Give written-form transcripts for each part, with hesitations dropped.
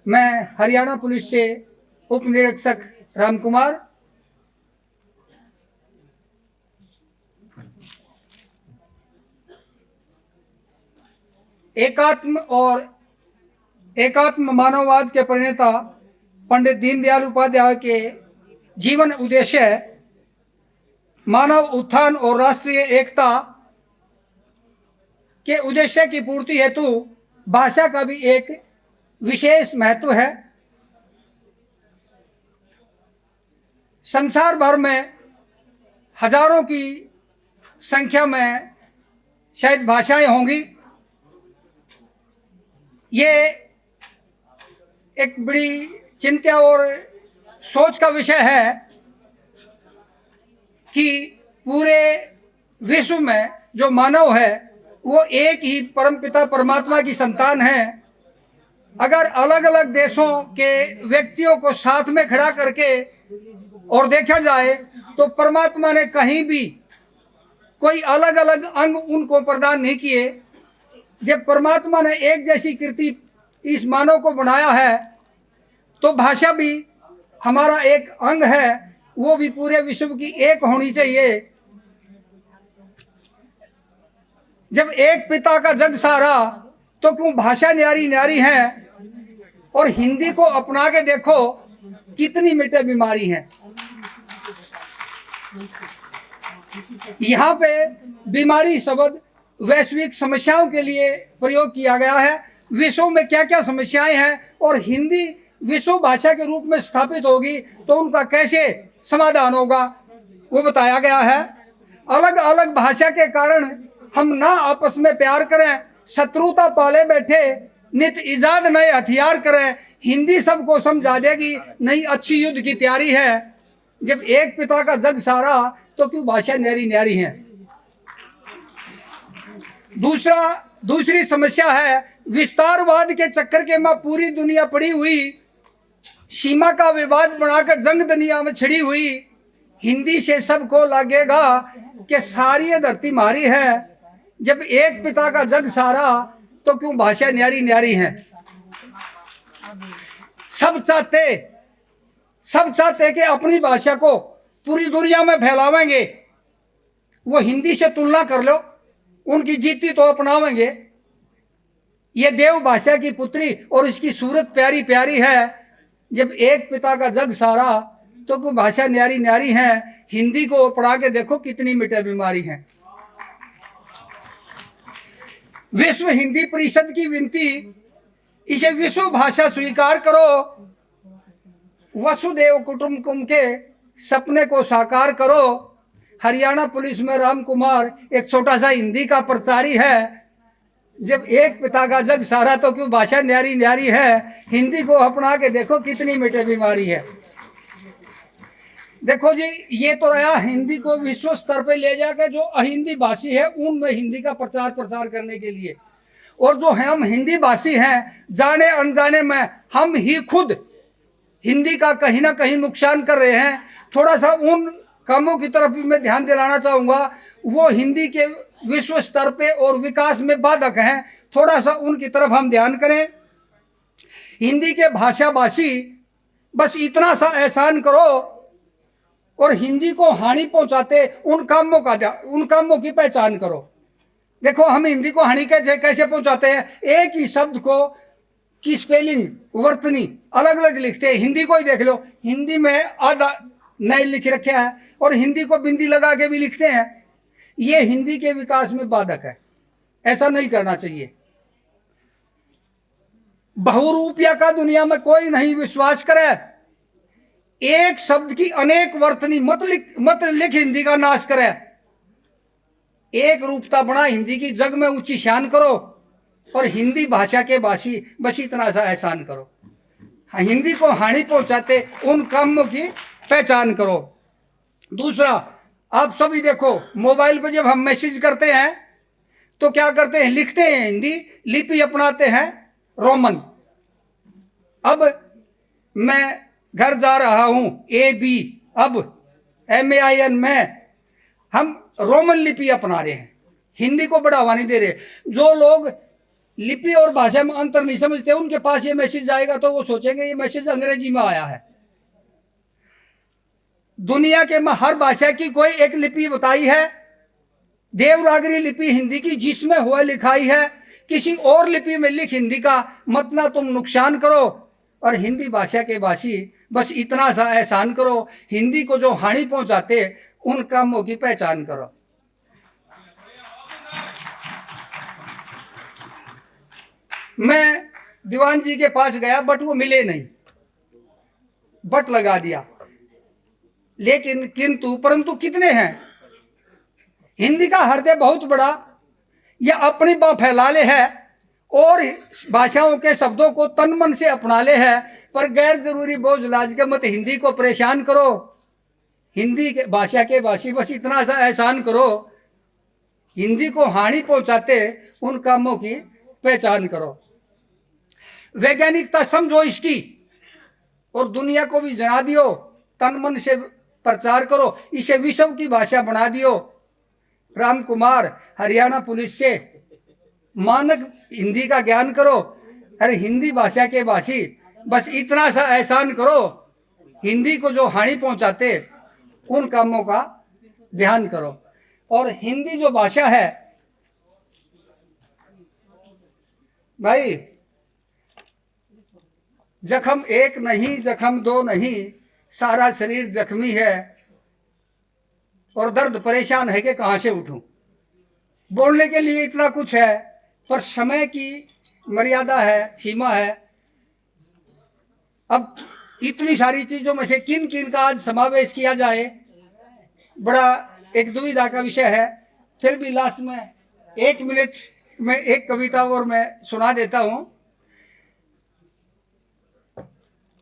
मैं हरियाणा पुलिस से उप निरीक्षक राम कुमार। एकात्म मानववाद के प्रणेता पंडित दीनदयाल उपाध्याय के जीवन उद्देश्य मानव उत्थान और राष्ट्रीय एकता के उद्देश्य की पूर्ति हेतु भाषा का भी एक विशेष महत्व है। संसार भर में हजारों की संख्या में शायद भाषाएं होंगी। ये एक बड़ी चिंता और सोच का विषय है कि पूरे विश्व में जो मानव है वो एक ही परमपिता परमात्मा की संतान है। अगर अलग अलग देशों के व्यक्तियों को साथ में खड़ा करके और देखा जाए तो परमात्मा ने कहीं भी कोई अलग अलग अंग उनको प्रदान नहीं किए। जब परमात्मा ने एक जैसी कृति इस मानव को बनाया है तो भाषा भी हमारा एक अंग है, वो भी पूरे विश्व की एक होनी चाहिए। जब एक पिता का जग सारा तो क्यों भाषा न्यारी न्यारी है। और हिंदी को अपना के देखो कितनी मिटे बीमारी है। यहाँ पे बीमारी शब्द वैश्विक समस्याओं के लिए प्रयोग किया गया है। विश्व में क्या क्या समस्याएं हैं और हिंदी विश्व भाषा के रूप में स्थापित होगी तो उनका कैसे समाधान होगा वो बताया गया है। अलग अलग भाषा के कारण हम ना आपस में प्यार करें, शत्रुता पाले बैठे नित इजाद नए हथियार करें। हिंदी सबको समझा देगी नई अच्छी युद्ध की तैयारी है। जब एक पिता का जग सारा तो क्यों भाषा न्यारी न्यारी है। दूसरी समस्या है विस्तारवाद के चक्कर के में पूरी दुनिया पड़ी हुई, सीमा का विवाद बनाकर जंग दुनिया में छिड़ी हुई। हिंदी से सबको लगेगा कि सारी धरती मारी है। जब एक पिता का जग सारा तो क्यों भाषा न्यारी न्यारी है। सब चाहते कि अपनी भाषा को पूरी दुनिया में फैलावेंगे। वो हिंदी से तुलना कर लो, उनकी जीती तो अपनावेंगे। ये देव भाषा की पुत्री और इसकी सूरत प्यारी प्यारी है। जब एक पिता का जग सारा तो क्यों भाषा न्यारी न्यारी है। हिंदी को पढ़ा के देखो कितनी मिटे बीमारी है। विश्व हिंदी परिषद की विनती, इसे विश्व भाषा स्वीकार करो। वसुदेव कुटुंबकम के सपने को साकार करो। हरियाणा पुलिस में राम कुमार एक छोटा सा हिंदी का प्रचारी है। जब एक पिता का जग सारा तो क्यों भाषा न्यारी न्यारी है। हिंदी को अपना के देखो कितनी मिटे बीमारी है। देखो जी, ये तो रहा हिंदी को विश्व स्तर पे ले जाकर जो अहिंदी भाषी है उनमें हिंदी का प्रचार करने के लिए। और जो हम हिंदी भाषी हैं जाने अनजाने में हम ही खुद हिंदी का कहीं ना कहीं नुकसान कर रहे हैं। थोड़ा सा उन कामों की तरफ भी मैं ध्यान दिलाना चाहूँगा, वो हिंदी के विश्व स्तर पे और विकास में बाधक हैं। थोड़ा सा उनकी तरफ हम ध्यान करें। हिंदी के भाषा भाषी बस इतना सा एहसान करो और हिंदी को हानि पहुंचाते उन कामों की पहचान करो। देखो हम हिंदी को हानि कैसे पहुंचाते हैं। एक ही शब्द को की स्पेलिंग वर्तनी अलग अलग लिखते हैं। हिंदी को ही देख लो, हिंदी में आधा नए लिख रखे हैं और हिंदी को बिंदी लगा के भी लिखते हैं। ये हिंदी के विकास में बाधक है, ऐसा नहीं करना चाहिए। बहुरूपिया का दुनिया में कोई नहीं विश्वास करे। एक शब्द की अनेक वर्तनी मत लिख हिंदी का नाश करे। एक रूपता बना हिंदी की जग में ऊंची शान करो और हिंदी भाषा के भाषी बस इतना सा एहसान करो। हिंदी को हानि पहुंचाते उन कामों की पहचान करो। दूसरा, आप सभी देखो मोबाइल पर जब हम मैसेज करते हैं तो क्या करते हैं, लिखते हैं हिंदी, लिपि अपनाते हैं रोमन। अब मैं घर जा रहा हूं AB, अब MAIN में हम रोमन लिपि अपना रहे हैं, हिंदी को बढ़ावा नहीं दे रहे। जो लोग लिपि और भाषा में अंतर नहीं समझते, उनके पास ये मैसेज जाएगा तो वो सोचेंगे ये मैसेज अंग्रेजी में आया है। दुनिया के में हर भाषा की कोई एक लिपि बताई है, देवनागरी लिपि हिंदी की जिसमें हुआ लिखाई है। किसी और लिपि में लिख हिंदी का मत ना तुम नुकसान करो, और हिंदी भाषा के भाषी बस इतना सा एहसान करो, हिंदी को जो हानि पहुंचाते उन कामों की पहचान करो। मैं दीवान जी के पास गया बट वो मिले नहीं, बट लगा दिया, लेकिन किंतु परंतु कितने हैं। हिंदी का हृदय बहुत बड़ा, यह अपनी बाँ फैला ले है और भाषाओं के शब्दों को तन मन से अपना ले है, पर गैर जरूरी बोझ लाद के मत हिंदी को परेशान करो। हिंदी के भाषा के भाषी बस इतना सा एहसान करो, हिंदी को हानि पहुंचाते उन कामों की पहचान करो। वैज्ञानिकता समझो इसकी और दुनिया को भी जना दियो, तन मन से प्रचार करो, इसे विश्व की भाषा बना दियो। राम कुमार हरियाणा पुलिस से मानक हिंदी का ज्ञान करो। अरे हिंदी भाषा के भाषी बस इतना सा एहसान करो, हिंदी को जो हानि पहुंचाते उन कामों का ध्यान करो। और हिंदी जो भाषा है भाई, जख्म एक नहीं जख्म दो नहीं, सारा शरीर जख्मी है और दर्द परेशान है कि कहाँ से उठूं। बोलने के लिए इतना कुछ है, पर समय की मर्यादा है, सीमा है। अब इतनी सारी चीजों में से किन किन का आज समावेश किया जाए, बड़ा एक दुविधा का विषय है। फिर भी लास्ट में 1 मिनट में एक कविता और मैं सुना देता हूं।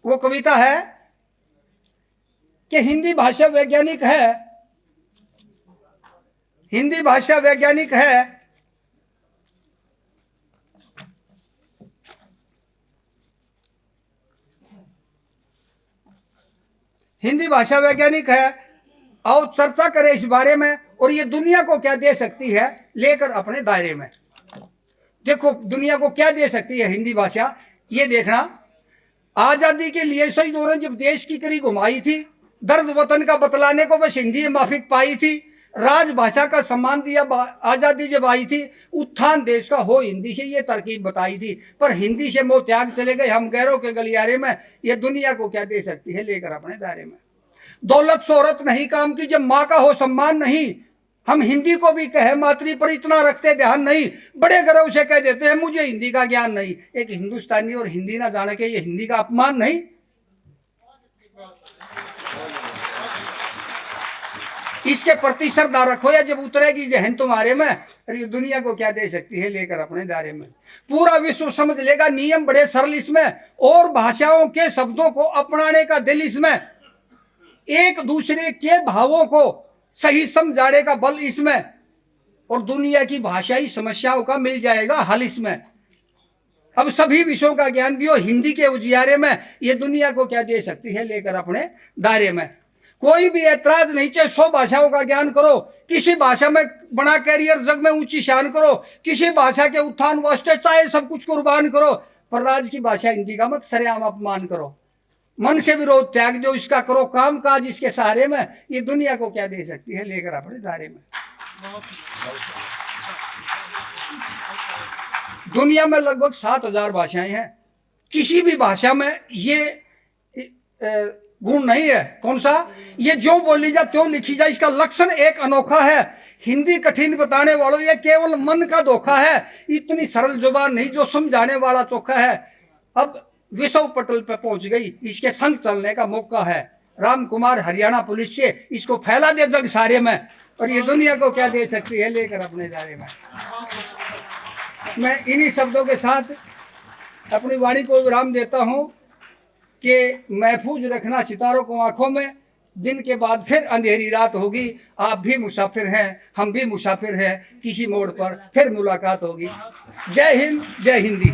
वो कविता है कि हिंदी भाषा वैज्ञानिक है, हिंदी भाषा वैज्ञानिक है, हिंदी भाषा वैज्ञानिक है। आओ चर्चा करें इस बारे में, और ये दुनिया को क्या दे सकती है लेकर अपने दायरे में। देखो दुनिया को क्या दे सकती है हिंदी भाषा, ये देखना। आजादी के लिए शहीदों ने जब देश की करी घुमाई थी, दर्द वतन का बतलाने को बस हिंदी माफिक पाई थी। राजभाषा का सम्मान दिया आजादी जब आई थी, उत्थान देश का हो हिंदी से ये तरकीब बताई थी। पर हिंदी से मोह त्याग चले गए हम गैरों के गलियारे में, ये दुनिया को क्या दे सकती है लेकर अपने दायरे में। दौलत शोहरत नहीं काम की जब माँ का हो सम्मान नहीं, हम हिंदी को भी कहे मातृ पर इतना रखते ध्यान नहीं, बड़े गर्व से कह देते हैं मुझे हिंदी का ज्ञान नहीं। एक हिंदुस्तानी और हिंदी ना जाने के ये हिंदी का अपमान नहीं। इसके प्रति श्रद्धा रखो, या जब उतरेगी जहन तुम्हारे में, अरे दुनिया को क्या दे सकती है लेकर अपने दायरे में। पूरा विश्व समझ लेगा नियम बड़े सरल इसमें, और भाषाओं के शब्दों को अपनाने का दिल इसमें, एक दूसरे के भावों को सही समझाने का बल इसमें, और दुनिया की भाषाई समस्याओं का मिल जाएगा हल इसमें। अब सभी विषयों का ज्ञान भी हो हिंदी के उजियारे में, ये दुनिया को क्या दे सकती है लेकर अपने दायरे में। कोई भी ऐतराज नहीं, चाहे 100 भाषाओं का ज्ञान करो, किसी भाषा में बड़ा कैरियर जग में ऊंची शान करो, किसी भाषा के उत्थान वास्ते चाहे सब कुछ कुर्बान करो, पर राज की भाषा हिंदी का मत सरेआम अपमान करो। मन से विरोध त्याग दो, इसका करो काम काज इसके सहारे में, ये दुनिया को क्या दे सकती है लेकर अपने दायरे में। दुनिया में लगभग 7000 भाषाएं हैं, किसी भी भाषा में ये गुण नहीं है। कौन सा? ये जो बोली जाए त्यों लिखी जाए, इसका लक्षण एक अनोखा है। हिंदी कठिन बताने वालों ये केवल मन का धोखा है, इतनी सरल जुबान नहीं जो समझाने वाला चोखा है। अब विश्व पटल पे पहुंच गई, इसके संग चलने का मौका है। राम कुमार हरियाणा पुलिस से इसको फैला दे जग सारे में, और ये दुनिया को क्या दे सकती है लेकर अपने दायरे में। मैं इन्हीं शब्दों के साथ अपनी वाणी को विराम देता हूं कि महफूज रखना सितारों को आंखों में, दिन के बाद फिर अंधेरी रात होगी। आप भी मुसाफिर हैं, हम भी मुसाफिर हैं, किसी मोड़ पर फिर मुलाकात होगी। जय हिंद, जय हिंदी।